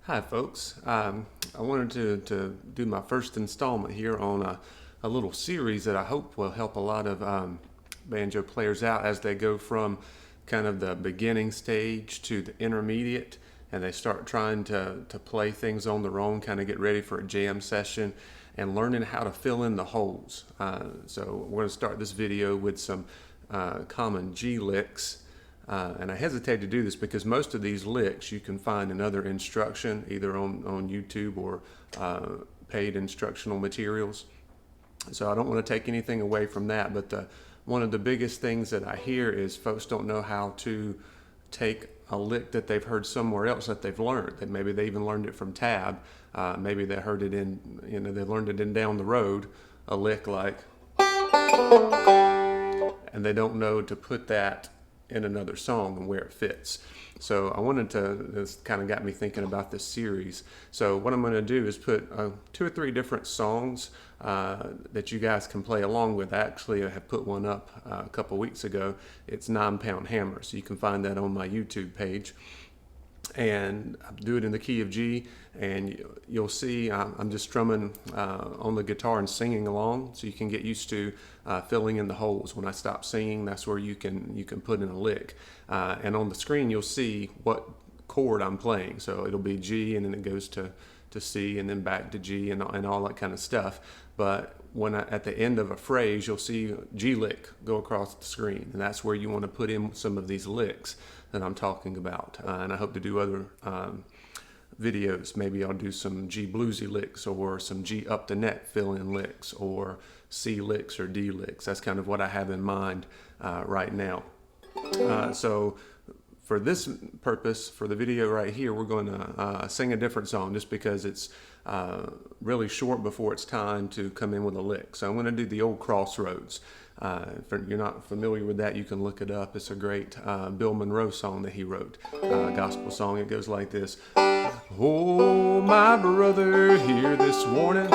Hi folks, I wanted to do my first installment here on a little series that I hope will help a lot of banjo players out as they go from kind of the beginning stage to the intermediate, and they start trying to play things on their own, kind of get ready for a jam session and learning how to fill in the holes. So we're going to start this video with some common G licks. And I hesitate to do this because most of these licks you can find in other instruction, either on YouTube or paid instructional materials. So I don't want to take anything away from that, but one of the biggest things that I hear is folks don't know how to take a lick that they've heard somewhere else that they've learned. That maybe they even learned it from tab. Maybe they heard it in, they learned it in down the road, a lick like, and they don't know to put that in another song and where it fits. So I wanted to, this kind of got me thinking about this series. So what I'm going to do is put 2 or 3 different songs that you guys can play along with. Actually, I have put one up a couple weeks ago. It's 9-Pound Hammer, so you can find that on my YouTube page. And I do it in the key of G, and you'll see I'm just strumming on the guitar and singing along, so you can get used to filling in the holes. When I stop singing, that's where you can put in a lick. And on the screen, you'll see what chord I'm playing. So it'll be G, and then it goes to C, and then back to G, and all that kind of stuff. But at the end of a phrase, you'll see G lick go across the screen, and that's where you want to put in some of these licks that I'm talking about. And I hope to do other videos. Maybe I'll do some G bluesy licks, or some G up the neck fill-in licks, or C licks or D licks. That's kind of what I have in mind right now. So for this purpose, for the video right here, we're going to sing a different song just because it's really short before it's time to come in with a lick. So I'm going to do the old Crossroads. If you're not familiar with that, you can look it up. It's a great Bill Monroe song that he wrote, gospel song. It goes like this. Oh, my brother, hear this warning.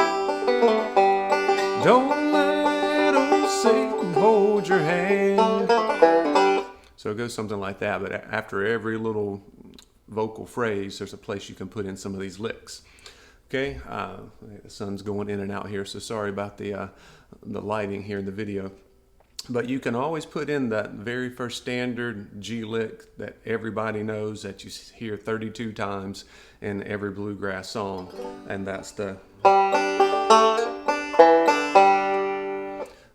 Don't let old Satan hold your hand. So it goes something like that, but after every little vocal phrase, there's a place you can put in some of these licks. Okay, the sun's going in and out here, so sorry about the lighting here in the video. But you can always put in that very first standard G lick that everybody knows, that you hear 32 times in every bluegrass song, and that's the...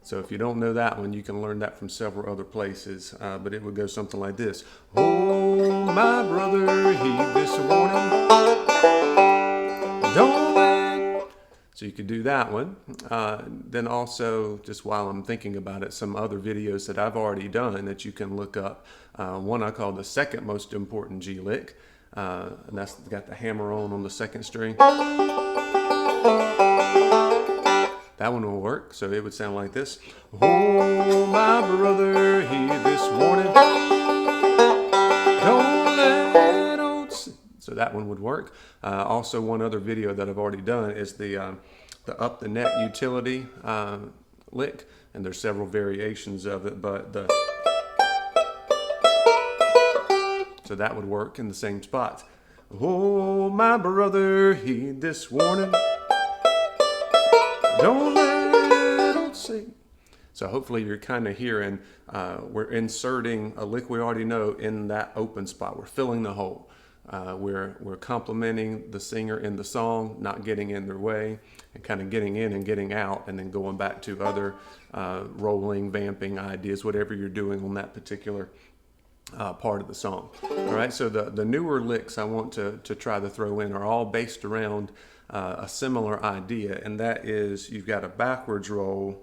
So if you don't know that one, you can learn that from several other places, but it would go something like this. Oh, my brother, heed this warning. Don't let... So you could do that one. Then also, just while I'm thinking about it, some other videos that I've already done that you can look up. One I call the second most important G lick, and that's got the hammer on the second string. That one will work, so it would sound like this. Oh, my brother, heed this warning. Don't let old... So that one would work. Also, one other video that I've already done is the up the neck utility lick, and there's several variations of it, but so that would work in the same spot. Oh, my brother, heed this warning. Don't let old Satan. So hopefully you're kind of hearing we're inserting a lick we already know in that open spot. We're filling the hole. We're complimenting the singer in the song, not getting in their way, and kind of getting in and getting out, and then going back to other rolling, vamping ideas, whatever you're doing on that particular part of the song. All right, so the newer licks I want to try to throw in are all based around a similar idea, and that is you've got a backwards roll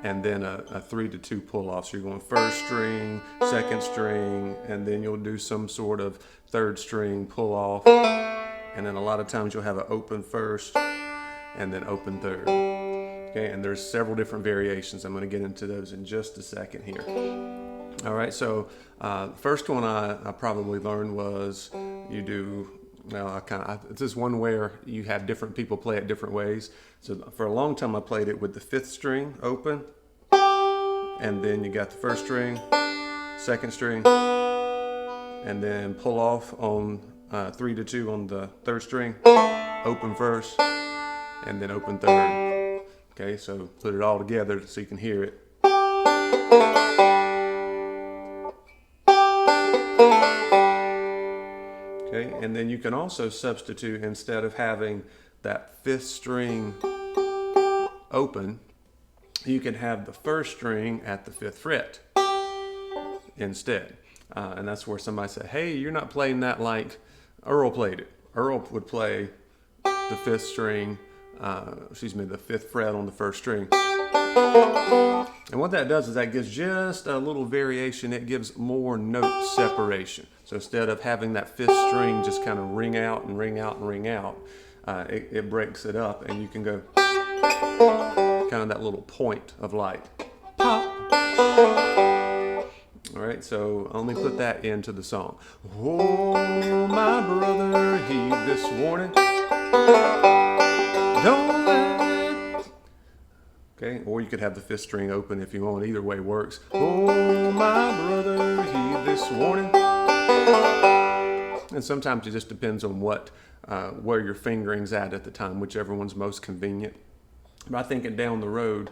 and then a 3 to 2 pull off. So you're going first string, second string, and then you'll do some sort of third string pull off, and then a lot of times you'll have an open first and then open third. Okay, and there's several different variations. I'm going to get into those in just a second here. All right, so first one I probably learned was you do, well, it's just one where you have different people play it different ways. So for a long time I played it with the 5th string open, and then you got the 1st string, 2nd string, and then pull off on 3 to 2 on the third string, open first, and then open third. Okay, so put it all together so you can hear it. Okay, and then you can also substitute, instead of having that fifth string open, you can have the first string at the 5th fret instead. And that's where somebody said, hey, you're not playing that like Earl played it. Earl would play the 5th string, the 5th fret on the first string. And what that does is that gives just a little variation. It gives more note separation. So instead of having that 5th string just kind of ring out and ring out and ring out, it breaks it up, and you can go kind of that little point of light. Pop. All right, so let me put that into the song. Oh, my brother, he this warning. Don't let. Okay, or you could have the 5th string open if you want. Either way works. Oh, my brother, he this warning. And sometimes it just depends on where your fingering's at the time, whichever one's most convenient. But I think it down the road,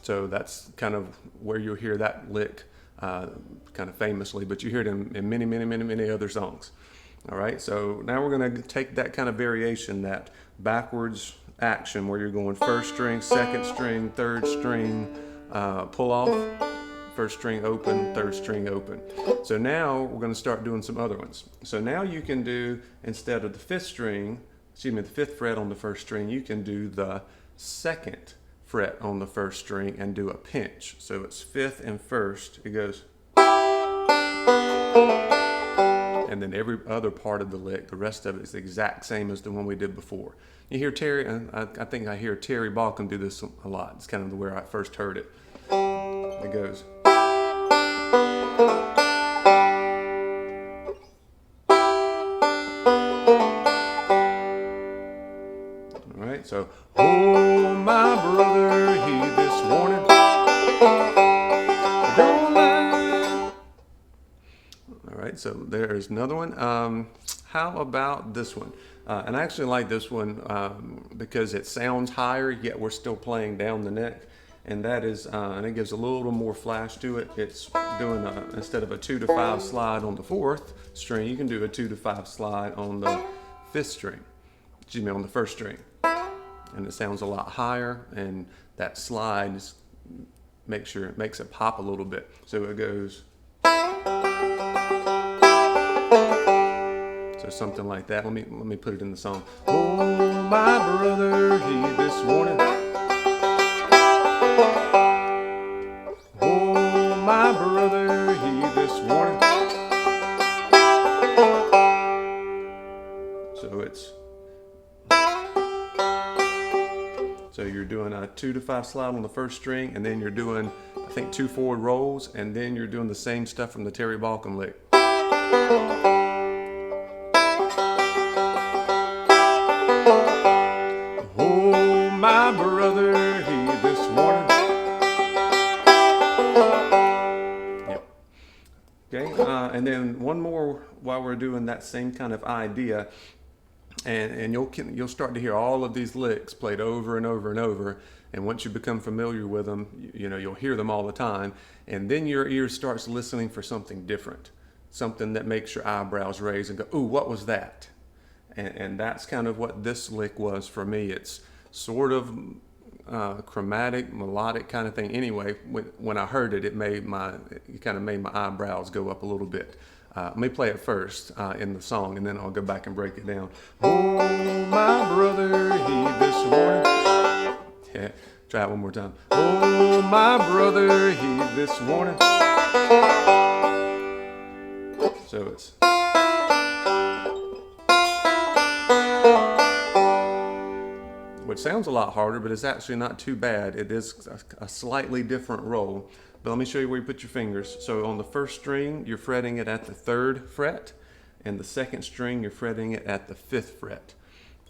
so that's kind of where you'll hear that lick kind of famously, but you hear it in many, many, many, many other songs. All right, so now we're going to take that kind of variation, that backwards action where you're going first string, second string, third string, pull off, first string open, third string open. So now we're going to start doing some other ones. So now you can do, instead of the 5th string, the 5th fret on the first string, you can do the 2nd fret on the first string and do a pinch. So it's 5th and 1st, it goes. And then every other part of the lick, the rest of it is the exact same as the one we did before. You hear Terry, I think I hear Terry Balkin do this a lot. It's kind of where I first heard it. It goes. All right, so, oh, my brother, he this warning. Don't lie. All right, so there's another one. How about this one? And I actually like this one because it sounds higher, yet we're still playing down the neck. And that is, and it gives a little more flash to it. It's doing, instead of a 2 to 5 slide on the 4th string, you can do a 2 to 5 slide on the 5th string. On the first string. And it sounds a lot higher, and that slide makes it pop a little bit. So it goes. So something like that. Let me put it in the song. Oh, my brother, he this warning. Oh, my brother, he this warning. So you're doing a 2 to 5 slide on the first string, and then you're doing, I think, 2 forward rolls, and then you're doing the same stuff from the Terry Balkin lick. Oh, my brother, he this warning. Yep. Okay, and then one more while we're doing that same kind of idea. And you'll start to hear all of these licks played over and over and over. And once you become familiar with them, you'll hear them all the time. And then your ear starts listening for something different, something that makes your eyebrows raise and go, ooh, what was that? And that's kind of what this lick was for me. It's sort of chromatic, melodic kind of thing. Anyway, when I heard it, it kind of made my eyebrows go up a little bit. Let me play it first in the song, and then I'll go back and break it down. Oh, my brother, he this warning. Yeah, try it one more time. Oh, my brother, he this warning. So it's. which sounds a lot harder, but it's actually not too bad. It is a slightly different roll. But let me show you where you put your fingers. So on the first string, you're fretting it at the 3rd fret, and the second string, you're fretting it at the 5th fret.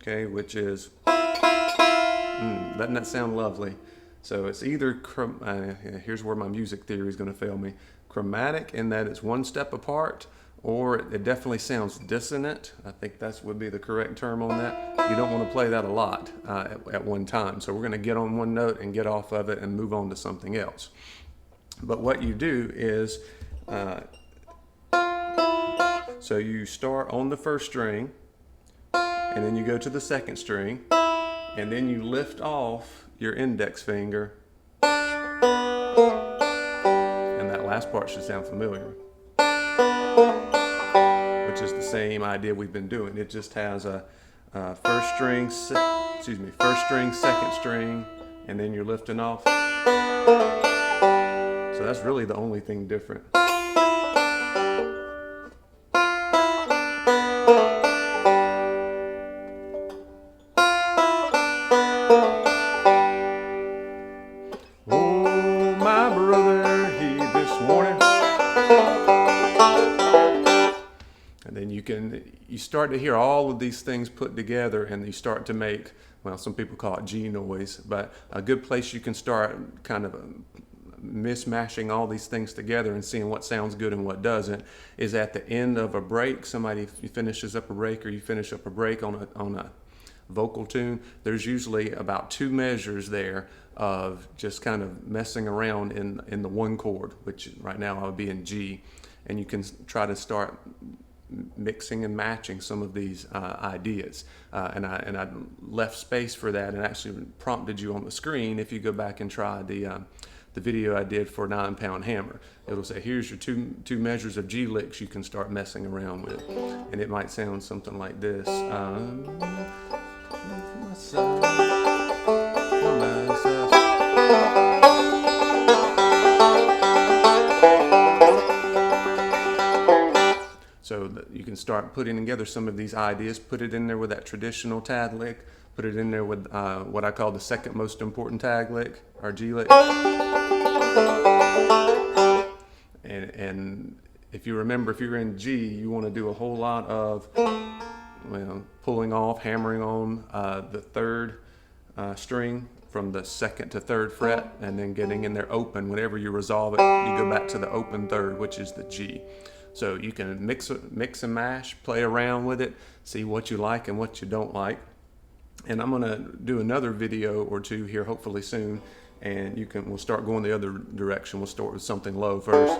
Okay, which is, doesn't that sound lovely? So it's either, here's where my music theory is going to fail me, chromatic in that it's one step apart, or it definitely sounds dissonant. I think that would be the correct term on that. You don't want to play that a lot at one time. So we're going to get on one note and get off of it and move on to something else. But what you do is, so you start on the first string, and then you go to the second string, and then you lift off your index finger, and that last part should sound familiar, which is the same idea we've been doing. It just has a first string, second string, and then you're lifting off. So that's really the only thing different. Oh, my brother, he this morning. And then you start to hear all of these things put together, and you start to make, well, some people call it G noise, but a good place you can start kind of mismashing all these things together and seeing what sounds good and what doesn't is at the end of a break. Somebody finishes up a break, or you finish up a break on a vocal tune. There's usually about 2 measures there of just kind of messing around in the one chord, which right now I would be in G, and you can try to start mixing and matching some of these ideas, and I left space for that and actually prompted you on the screen. If you go back and try the video I did for 9-Pound Hammer, it'll say here's your two measures of G licks you can start messing around with, and it might sound something like this. So that you can start putting together some of these ideas, put it in there with that traditional tag lick, put it in there with what I call the second most important tag lick, or G lick. And if you remember, if you're in G, you want to do a whole lot of pulling off, hammering on the 3rd string from the 2nd to 3rd fret, and then getting in there open. Whenever you resolve it, you go back to the open 3rd, which is the G. So you can mix and mash, play around with it, see what you like and what you don't like. And I'm going to do another video or 2 here hopefully soon, and we'll start going the other direction. We'll start with something low first,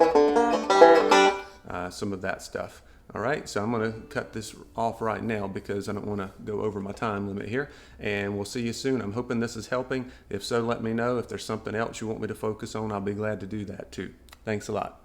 some of that stuff. All right, so I'm going to cut this off right now because I don't want to go over my time limit here, and we'll see you soon. I'm hoping this is helping. If so, let me know. If there's something else you want me to focus on, I'll be glad to do that too. Thanks a lot.